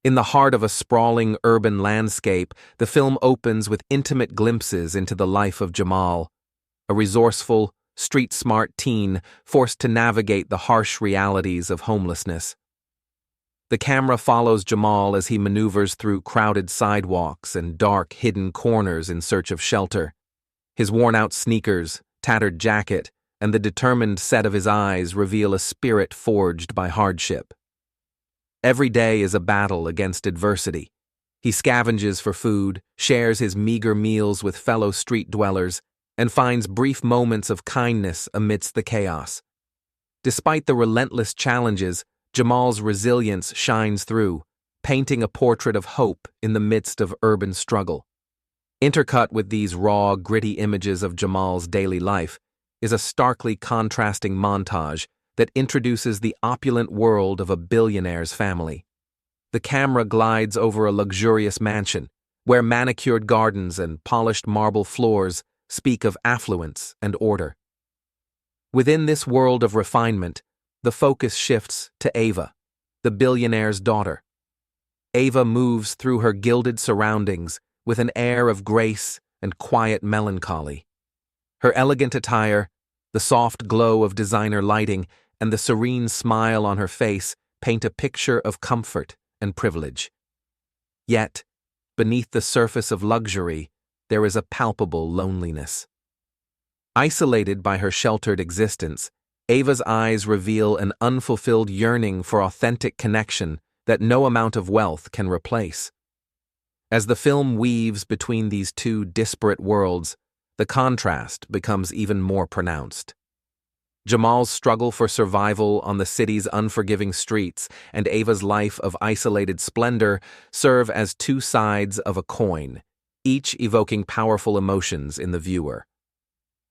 In the heart of a sprawling urban landscape, the film opens with intimate glimpses into the life of Jamal, a resourceful, street-smart teen forced to navigate the harsh realities of homelessness. The camera follows Jamal as he maneuvers through crowded sidewalks and dark, hidden corners in search of shelter. His worn-out sneakers, tattered jacket, and the determined set of his eyes reveal a spirit forged by hardship. Every day is a battle against adversity. He scavenges for food, shares his meager meals with fellow street dwellers, and finds brief moments of kindness amidst the chaos. Despite the relentless challenges, Jamal's resilience shines through, painting a portrait of hope in the midst of urban struggle. Intercut with these raw, gritty images of Jamal's daily life is a starkly contrasting montage that introduces the opulent world of a billionaire's family. The camera glides over a luxurious mansion, where manicured gardens and polished marble floors speak of affluence and order. Within this world of refinement, the focus shifts to Ava, the billionaire's daughter. Ava moves through her gilded surroundings with an air of grace and quiet melancholy. Her elegant attire, the soft glow of designer lighting, and the serene smile on her face paint a picture of comfort and privilege. Yet, beneath the surface of luxury, there is a palpable loneliness. Isolated by her sheltered existence, Ava's eyes reveal an unfulfilled yearning for authentic connection that no amount of wealth can replace. As the film weaves between these two disparate worlds, the contrast becomes even more pronounced. Jamal's struggle for survival on the city's unforgiving streets and Ava's life of isolated splendor serve as two sides of a coin, each evoking powerful emotions in the viewer.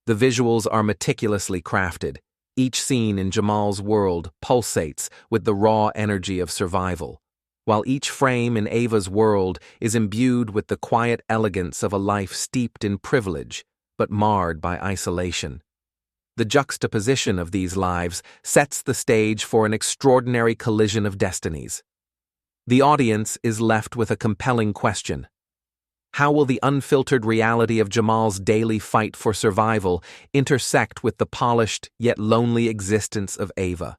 The visuals are meticulously crafted. Each scene in Jamal's world pulsates with the raw energy of survival, while each frame in Ava's world is imbued with the quiet elegance of a life steeped in privilege but marred by isolation. The juxtaposition of these lives sets the stage for an extraordinary collision of destinies. The audience is left with a compelling question. How will the unfiltered reality of Jamal's daily fight for survival intersect with the polished yet lonely existence of Ava?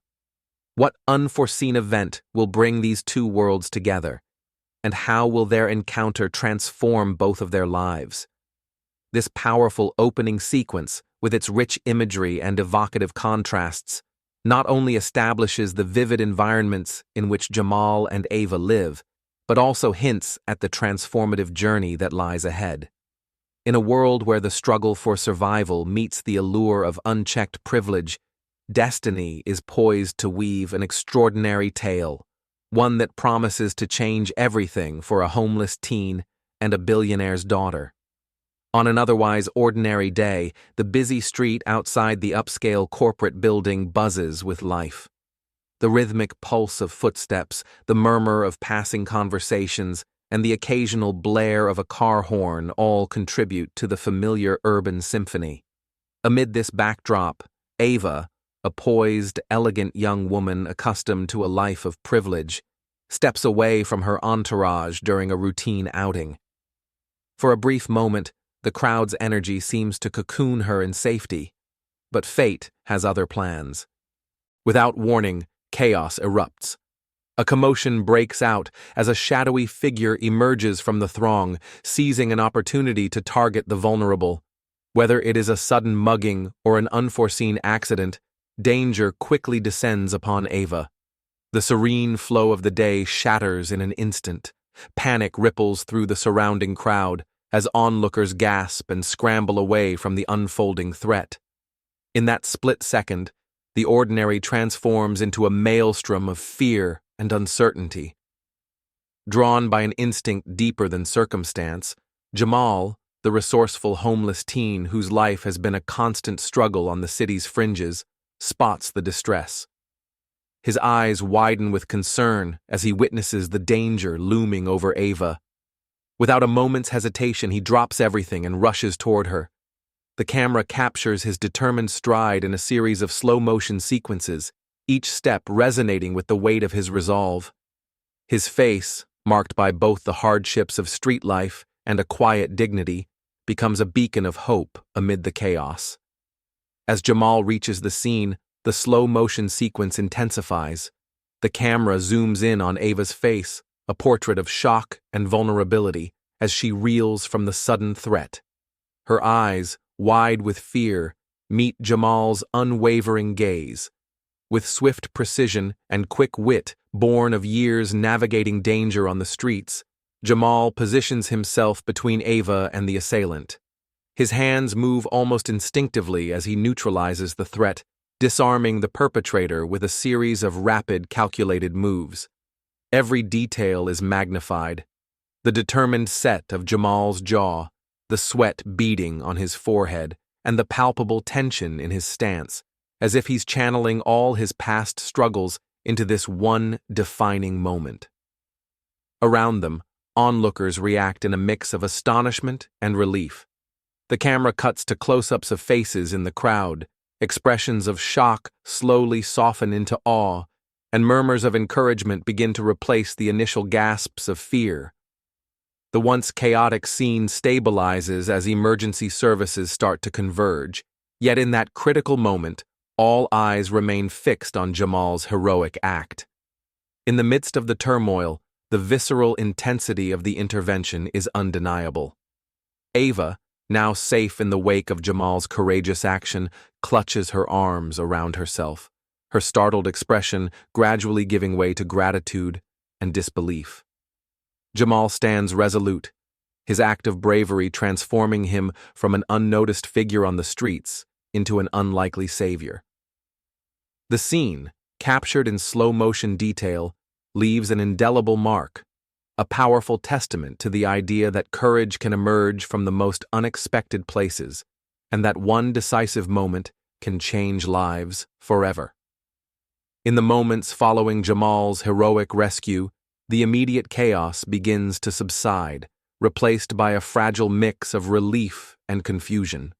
What unforeseen event will bring these two worlds together? And how will their encounter transform both of their lives? This powerful opening sequence, with its rich imagery and evocative contrasts, not only establishes the vivid environments in which Jamal and Ava live, but also hints at the transformative journey that lies ahead. In a world where the struggle for survival meets the allure of unchecked privilege, destiny is poised to weave an extraordinary tale, one that promises to change everything for a homeless teen and a billionaire's daughter. On an otherwise ordinary day, the busy street outside the upscale corporate building buzzes with life. The rhythmic pulse of footsteps, the murmur of passing conversations, and the occasional blare of a car horn all contribute to the familiar urban symphony. Amid this backdrop, Ava, a poised, elegant young woman accustomed to a life of privilege, steps away from her entourage during a routine outing. For a brief moment, the crowd's energy seems to cocoon her in safety, but fate has other plans. Without warning, chaos erupts. A commotion breaks out as a shadowy figure emerges from the throng, seizing an opportunity to target the vulnerable. Whether it is a sudden mugging or an unforeseen accident, danger quickly descends upon Ava. The serene flow of the day shatters in an instant. Panic ripples through the surrounding crowd as onlookers gasp and scramble away from the unfolding threat. In that split second, the ordinary transforms into a maelstrom of fear and uncertainty. Drawn by an instinct deeper than circumstance, Jamal, the resourceful homeless teen whose life has been a constant struggle on the city's fringes, spots the distress. His eyes widen with concern as he witnesses the danger looming over Ava. Without a moment's hesitation, he drops everything and rushes toward her. The camera captures his determined stride in a series of slow-motion sequences, each step resonating with the weight of his resolve. His face, marked by both the hardships of street life and a quiet dignity, becomes a beacon of hope amid the chaos. As Jamal reaches the scene, the slow-motion sequence intensifies. The camera zooms in on Ava's face, a portrait of shock and vulnerability, as she reels from the sudden threat. Her eyes, wide with fear, meet Jamal's unwavering gaze. With swift precision and quick wit born of years navigating danger on the streets, Jamal positions himself between Ava and the assailant. His hands move almost instinctively as he neutralizes the threat, disarming the perpetrator with a series of rapid, calculated moves. Every detail is magnified. The determined set of Jamal's jaw, the sweat beading on his forehead, and the palpable tension in his stance, as if he's channeling all his past struggles into this one defining moment. Around them, onlookers react in a mix of astonishment and relief. The camera cuts to close-ups of faces in the crowd. Expressions of shock slowly soften into awe, and murmurs of encouragement begin to replace the initial gasps of fear. The once chaotic scene stabilizes as emergency services start to converge, yet in that critical moment, all eyes remain fixed on Jamal's heroic act. In the midst of the turmoil, the visceral intensity of the intervention is undeniable. Ava, now safe in the wake of Jamal's courageous action, clutches her arms around herself, her startled expression gradually giving way to gratitude and disbelief. Jamal stands resolute, his act of bravery transforming him from an unnoticed figure on the streets into an unlikely savior. The scene, captured in slow-motion detail, leaves an indelible mark, a powerful testament to the idea that courage can emerge from the most unexpected places, and that one decisive moment can change lives forever. In the moments following Jamal's heroic rescue, the immediate chaos begins to subside, replaced by a fragile mix of relief and confusion.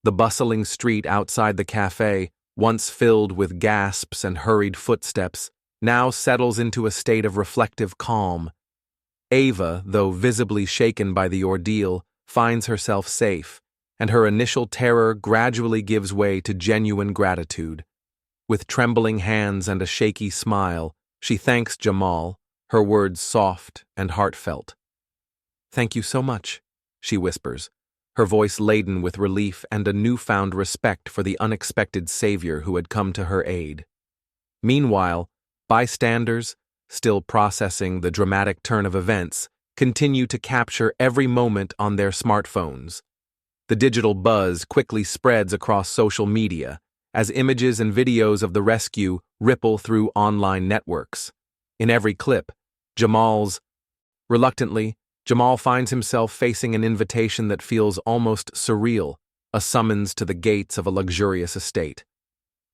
The bustling street outside the cafe, once filled with gasps and hurried footsteps, now settles into a state of reflective calm. Ava, though visibly shaken by the ordeal, finds herself safe, and her initial terror gradually gives way to genuine gratitude. With trembling hands and a shaky smile, she thanks Jamal, her words soft and heartfelt. "Thank you so much," she whispers, her voice laden with relief and a newfound respect for the unexpected savior who had come to her aid. Meanwhile, bystanders, still processing the dramatic turn of events, continue to capture every moment on their smartphones. The digital buzz quickly spreads across social media, as images and videos of the rescue ripple through online networks. In every clip, Reluctantly, Jamal finds himself facing an invitation that feels almost surreal, a summons to the gates of a luxurious estate.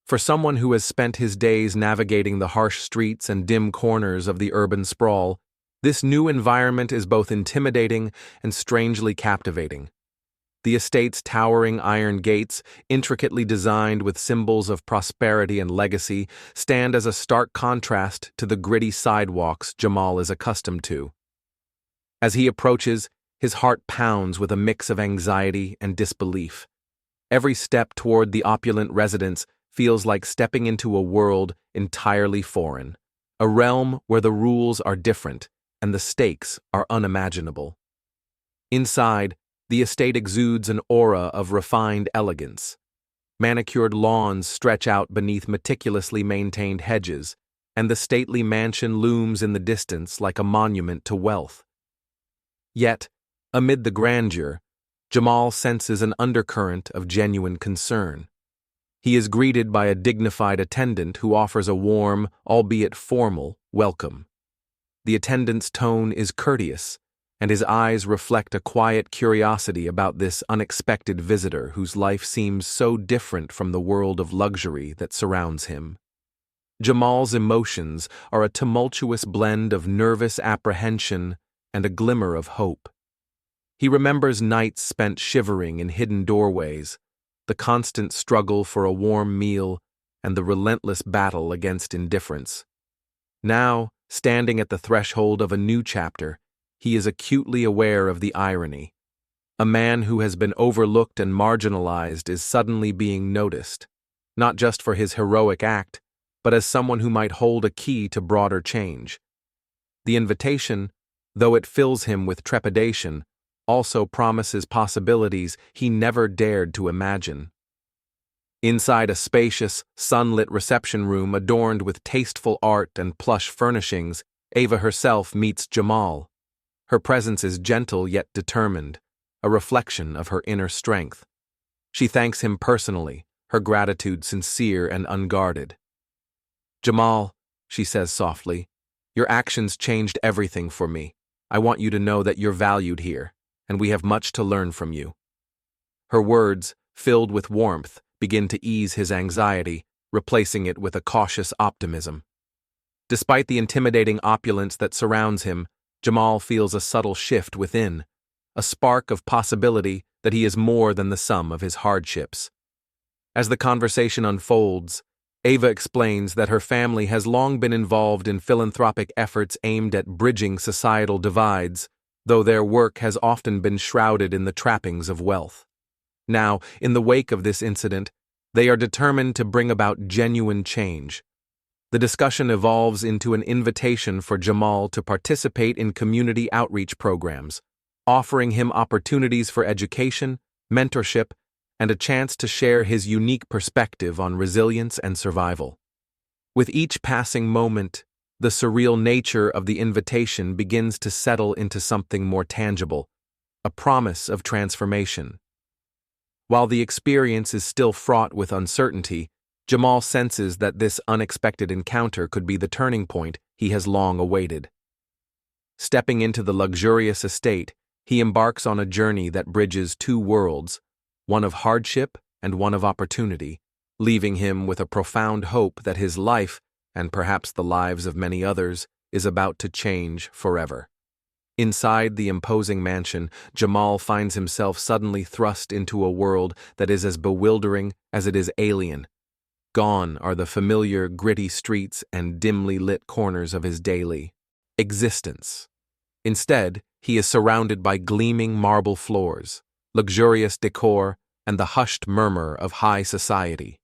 For someone who has spent his days navigating the harsh streets and dim corners of the urban sprawl, this new environment is both intimidating and strangely captivating. The estate's towering iron gates, intricately designed with symbols of prosperity and legacy, stand as a stark contrast to the gritty sidewalks Jamal is accustomed to. As he approaches, his heart pounds with a mix of anxiety and disbelief. Every step toward the opulent residence feels like stepping into a world entirely foreign, a realm where the rules are different and the stakes are unimaginable. Inside, the estate exudes an aura of refined elegance. Manicured lawns stretch out beneath meticulously maintained hedges, and the stately mansion looms in the distance like a monument to wealth. Yet, amid the grandeur, Jamal senses an undercurrent of genuine concern. He is greeted by a dignified attendant who offers a warm, albeit formal, welcome. The attendant's tone is courteous, and his eyes reflect a quiet curiosity about this unexpected visitor whose life seems so different from the world of luxury that surrounds him. Jamal's emotions are a tumultuous blend of nervous apprehension and a glimmer of hope. He remembers nights spent shivering in hidden doorways, the constant struggle for a warm meal, and the relentless battle against indifference. Now, Standing at the threshold of a new chapter, he is acutely aware of the irony. A man who has been overlooked and marginalized is suddenly being noticed, not just for his heroic act, but as someone who might hold a key to broader change. The invitation, though it fills him with trepidation, also promises possibilities he never dared to imagine. Inside a spacious, sunlit reception room adorned with tasteful art and plush furnishings, Ava herself meets Jamal. Her presence is gentle yet determined, a reflection of her inner strength. She thanks him personally, her gratitude sincere and unguarded. "Jamal," she says softly, "your actions changed everything for me. I want you to know that you're valued here, and we have much to learn from you." Her words, filled with warmth, begin to ease his anxiety, replacing it with a cautious optimism. Despite the intimidating opulence that surrounds him, Jamal feels a subtle shift within, a spark of possibility that he is more than the sum of his hardships. As the conversation unfolds, Ava explains that her family has long been involved in philanthropic efforts aimed at bridging societal divides, though their work has often been shrouded in the trappings of wealth. Now, in the wake of this incident, they are determined to bring about genuine change. The discussion evolves into an invitation for Jamal to participate in community outreach programs, offering him opportunities for education, mentorship, and a chance to share his unique perspective on resilience and survival. With each passing moment, the surreal nature of the invitation begins to settle into something more tangible, a promise of transformation. While the experience is still fraught with uncertainty, Jamal senses that this unexpected encounter could be the turning point he has long awaited. Stepping into the luxurious estate, he embarks on a journey that bridges two worlds, one of hardship and one of opportunity, leaving him with a profound hope that his life, and perhaps the lives of many others, is about to change forever. Inside the imposing mansion, Jamal finds himself suddenly thrust into a world that is as bewildering as it is alien. Gone are the familiar, gritty streets and dimly lit corners of his daily existence. Instead, he is surrounded by gleaming marble floors, luxurious decor, and the hushed murmur of high society.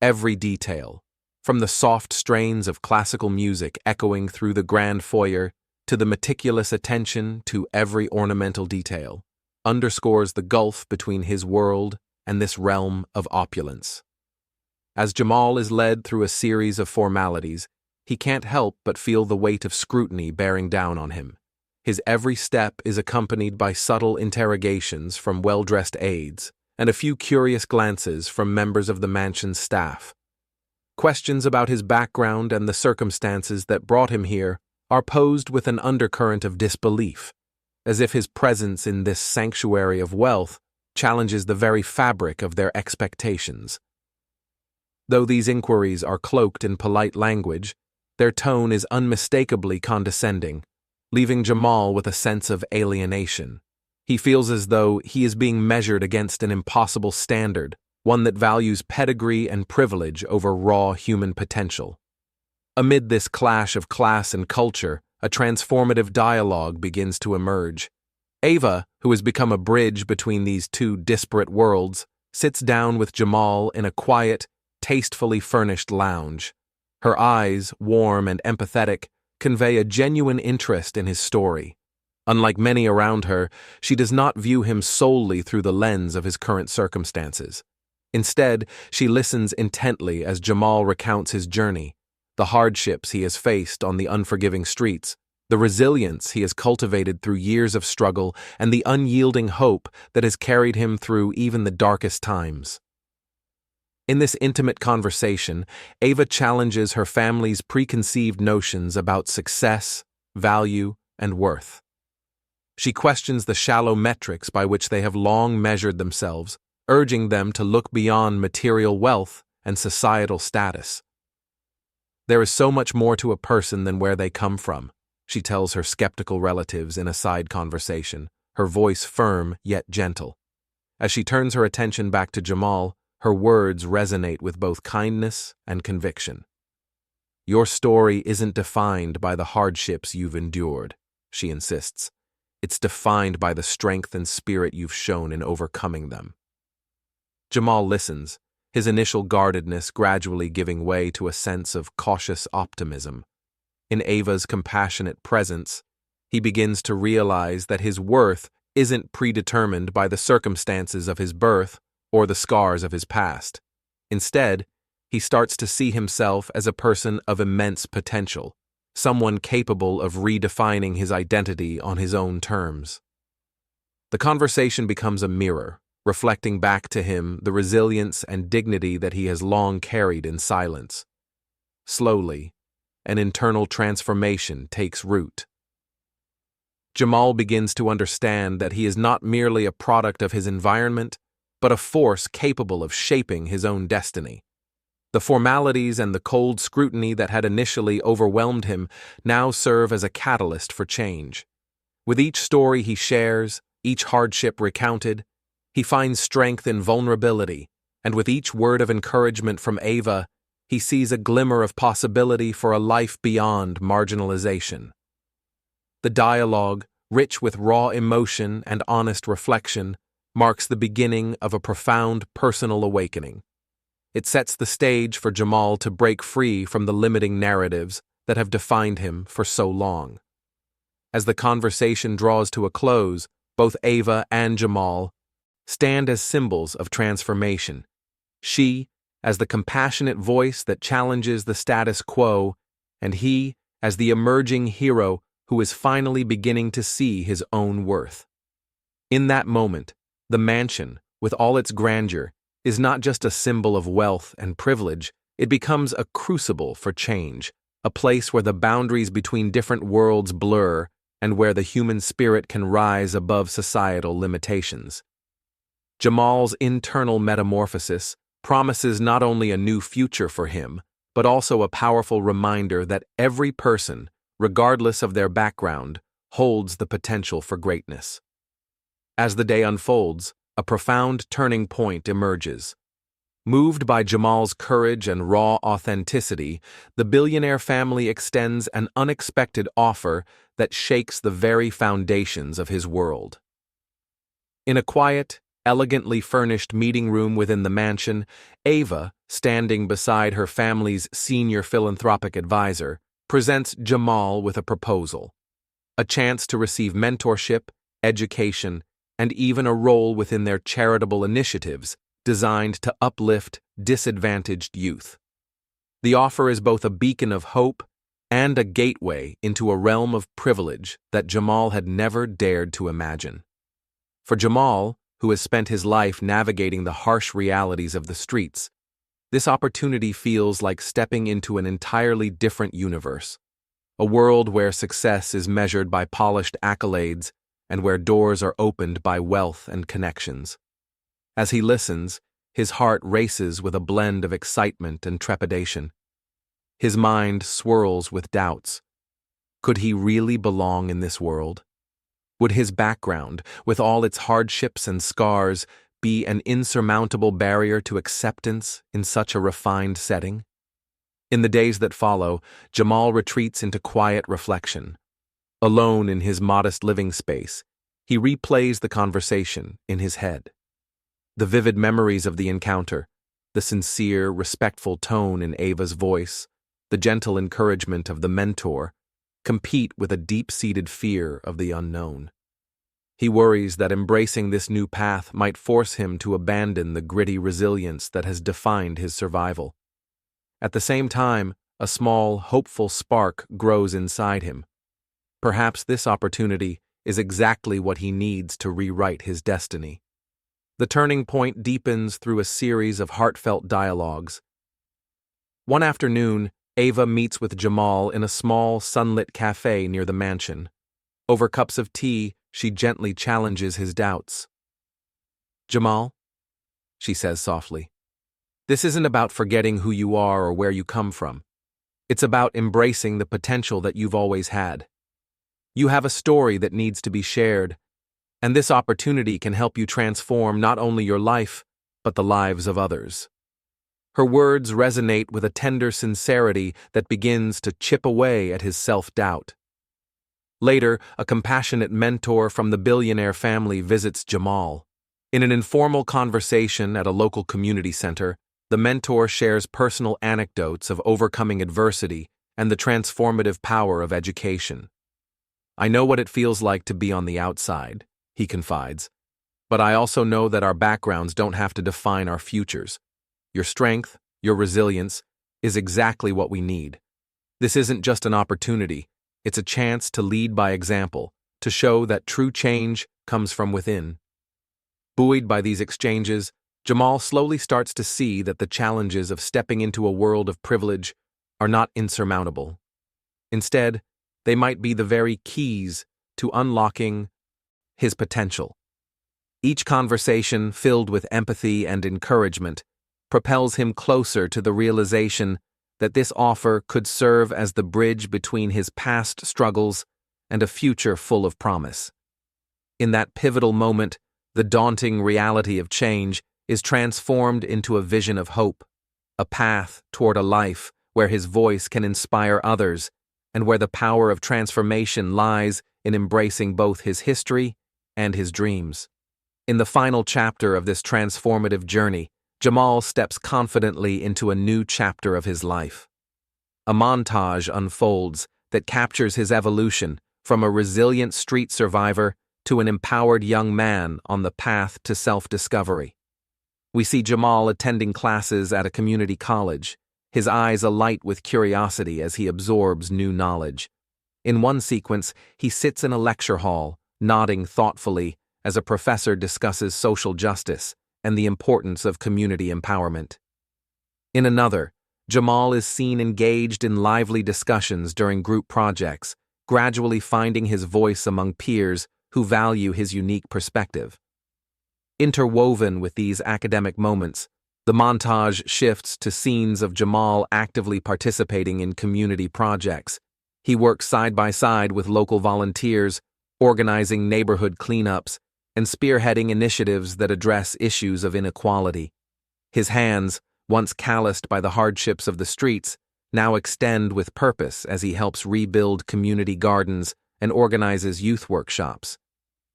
Every detail, from the soft strains of classical music echoing through the grand foyer to the meticulous attention to every ornamental detail, underscores the gulf between his world and this realm of opulence. As Jamal is led through a series of formalities, he can't help but feel the weight of scrutiny bearing down on him. His every step is accompanied by subtle interrogations from well-dressed aides and a few curious glances from members of the mansion's staff. Questions about his background and the circumstances that brought him here are posed with an undercurrent of disbelief, as if his presence in this sanctuary of wealth challenges the very fabric of their expectations. Though these inquiries are cloaked in polite language, their tone is unmistakably condescending, leaving Jamal with a sense of alienation. He feels as though he is being measured against an impossible standard, one that values pedigree and privilege over raw human potential. Amid this clash of class and culture, a transformative dialogue begins to emerge. Ava, who has become a bridge between these two disparate worlds, sits down with Jamal in a quiet, tastefully furnished lounge. Her eyes, warm and empathetic, convey a genuine interest in his story. Unlike many around her, she does not view him solely through the lens of his current circumstances. Instead, she listens intently as Jamal recounts his journey, the hardships he has faced on the unforgiving streets, the resilience he has cultivated through years of struggle, and the unyielding hope that has carried him through even the darkest times. In this intimate conversation, Ava challenges her family's preconceived notions about success, value, and worth. She questions the shallow metrics by which they have long measured themselves, urging them to look beyond material wealth and societal status. "There is so much more to a person than where they come from," she tells her skeptical relatives in a side conversation, her voice firm yet gentle. As she turns her attention back to Jamal, her words resonate with both kindness and conviction. Your story isn't defined by the hardships you've endured, she insists. It's defined by the strength and spirit you've shown in overcoming them. Jamal listens, his initial guardedness gradually giving way to a sense of cautious optimism. In Ava's compassionate presence, he begins to realize that his worth isn't predetermined by the circumstances of his birth or the scars of his past. Instead, he starts to see himself as a person of immense potential, someone capable of redefining his identity on his own terms. The conversation becomes a mirror, reflecting back to him the resilience and dignity that he has long carried in silence. Slowly, an internal transformation takes root. Jamal begins to understand that he is not merely a product of his environment, but a force capable of shaping his own destiny. The formalities and the cold scrutiny that had initially overwhelmed him now serve as a catalyst for change. With each story he shares, each hardship recounted, he finds strength in vulnerability, and with each word of encouragement from Ava, he sees a glimmer of possibility for a life beyond marginalization. The dialogue, rich with raw emotion and honest reflection, marks the beginning of a profound personal awakening. It sets the stage for Jamal to break free from the limiting narratives that have defined him for so long. As the conversation draws to a close, both Ava and Jamal stand as symbols of transformation. She, as the compassionate voice that challenges the status quo, and he, as the emerging hero who is finally beginning to see his own worth. In that moment, the mansion, with all its grandeur, is not just a symbol of wealth and privilege, it becomes a crucible for change, a place where the boundaries between different worlds blur and where the human spirit can rise above societal limitations. Jamal's internal metamorphosis promises not only a new future for him, but also a powerful reminder that every person, regardless of their background, holds the potential for greatness. As the day unfolds, a profound turning point emerges. Moved by Jamal's courage and raw authenticity, the billionaire family extends an unexpected offer that shakes the very foundations of his world. In a quiet, elegantly furnished meeting room within the mansion, Ava, standing beside her family's senior philanthropic advisor, presents Jamal with a proposal. A chance to receive mentorship, education, and even a role within their charitable initiatives designed to uplift disadvantaged youth. The offer is both a beacon of hope and a gateway into a realm of privilege that Jamal had never dared to imagine. For Jamal, who has spent his life navigating the harsh realities of the streets, this opportunity feels like stepping into an entirely different universe, a world where success is measured by polished accolades and where doors are opened by wealth and connections. As he listens, his heart races with a blend of excitement and trepidation. His mind swirls with doubts. Could he really belong in this world? Would his background, with all its hardships and scars, be an insurmountable barrier to acceptance in such a refined setting? In the days that follow, Jamal retreats into quiet reflection. Alone in his modest living space, he replays the conversation in his head. The vivid memories of the encounter, the sincere, respectful tone in Ava's voice, the gentle encouragement of the mentor, compete with a deep-seated fear of the unknown. He worries that embracing this new path might force him to abandon the gritty resilience that has defined his survival. At the same time, a small, hopeful spark grows inside him. Perhaps this opportunity is exactly what he needs to rewrite his destiny. The turning point deepens through a series of heartfelt dialogues. One afternoon, Ava meets with Jamal in a small, sunlit cafe near the mansion. Over cups of tea, she gently challenges his doubts. "Jamal," she says softly, "this isn't about forgetting who you are or where you come from. It's about embracing the potential that you've always had. You have a story that needs to be shared, and this opportunity can help you transform not only your life, but the lives of others." Her words resonate with a tender sincerity that begins to chip away at his self-doubt. Later, a compassionate mentor from the Billionaire family visits Jamal. In an informal conversation at a local community center, the mentor shares personal anecdotes of overcoming adversity and the transformative power of education. "I know what it feels like to be on the outside," he confides, "but I also know that our backgrounds don't have to define our futures. Your strength, your resilience, is exactly what we need. This isn't just an opportunity, it's a chance to lead by example, to show that true change comes from within." Buoyed by these exchanges, Jamal slowly starts to see that the challenges of stepping into a world of privilege are not insurmountable. Instead, they might be the very keys to unlocking his potential. Each conversation, filled with empathy and encouragement, propels him closer to the realization that this offer could serve as the bridge between his past struggles and a future full of promise. In that pivotal moment, the daunting reality of change is transformed into a vision of hope, a path toward a life where his voice can inspire others, and where the power of transformation lies in embracing both his history and his dreams. In the final chapter of this transformative journey, Jamal steps confidently into a new chapter of his life. A montage unfolds that captures his evolution from a resilient street survivor to an empowered young man on the path to self-discovery. We see Jamal attending classes at a community college, his eyes alight with curiosity as he absorbs new knowledge. In one sequence, he sits in a lecture hall, nodding thoughtfully as a professor discusses social justice and the importance of community empowerment. In another, Jamal is seen engaged in lively discussions during group projects, gradually finding his voice among peers who value his unique perspective. Interwoven with these academic moments, the montage shifts to scenes of Jamal actively participating in community projects. He works side by side with local volunteers, organizing neighborhood cleanups and spearheading initiatives that address issues of inequality. His hands, once calloused by the hardships of the streets, now extend with purpose as he helps rebuild community gardens and organizes youth workshops.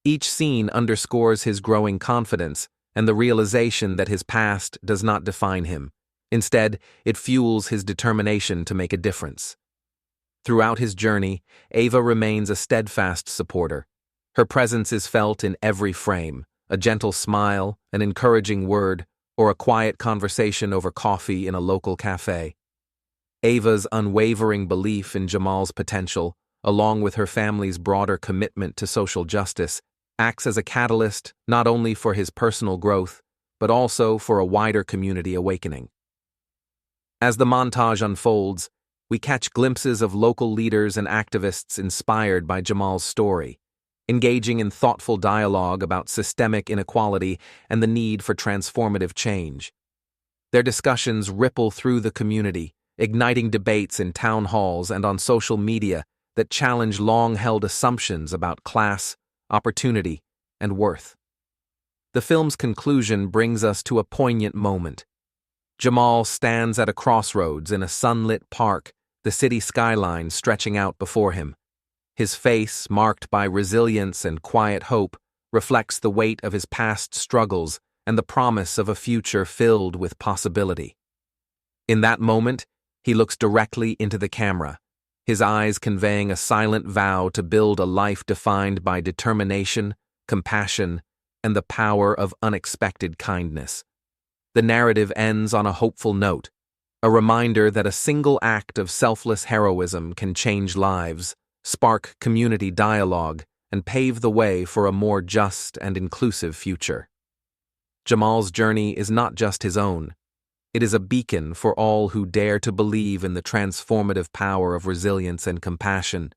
Each scene underscores his growing confidence and the realization that his past does not define him. Instead, it fuels his determination to make a difference. Throughout his journey, Ava remains a steadfast supporter. Her presence is felt in every frame, a gentle smile, an encouraging word, or a quiet conversation over coffee in a local cafe. Ava's unwavering belief in Jamal's potential, along with her family's broader commitment to social justice, acts as a catalyst not only for his personal growth, but also for a wider community awakening. As the montage unfolds, we catch glimpses of local leaders and activists inspired by Jamal's story, engaging in thoughtful dialogue about systemic inequality and the need for transformative change. Their discussions ripple through the community, igniting debates in town halls and on social media that challenge long-held assumptions about class, opportunity, and worth. The film's conclusion brings us to a poignant moment. Jamal stands at a crossroads in a sunlit park, the city skyline stretching out before him. His face, marked by resilience and quiet hope, reflects the weight of his past struggles and the promise of a future filled with possibility. In that moment, he looks directly into the camera, his eyes conveying a silent vow to build a life defined by determination, compassion, and the power of unexpected kindness. The narrative ends on a hopeful note, a reminder that a single act of selfless heroism can change lives, spark community dialogue, and pave the way for a more just and inclusive future. Jamal's journey is not just his own. It is a beacon for all who dare to believe in the transformative power of resilience and compassion.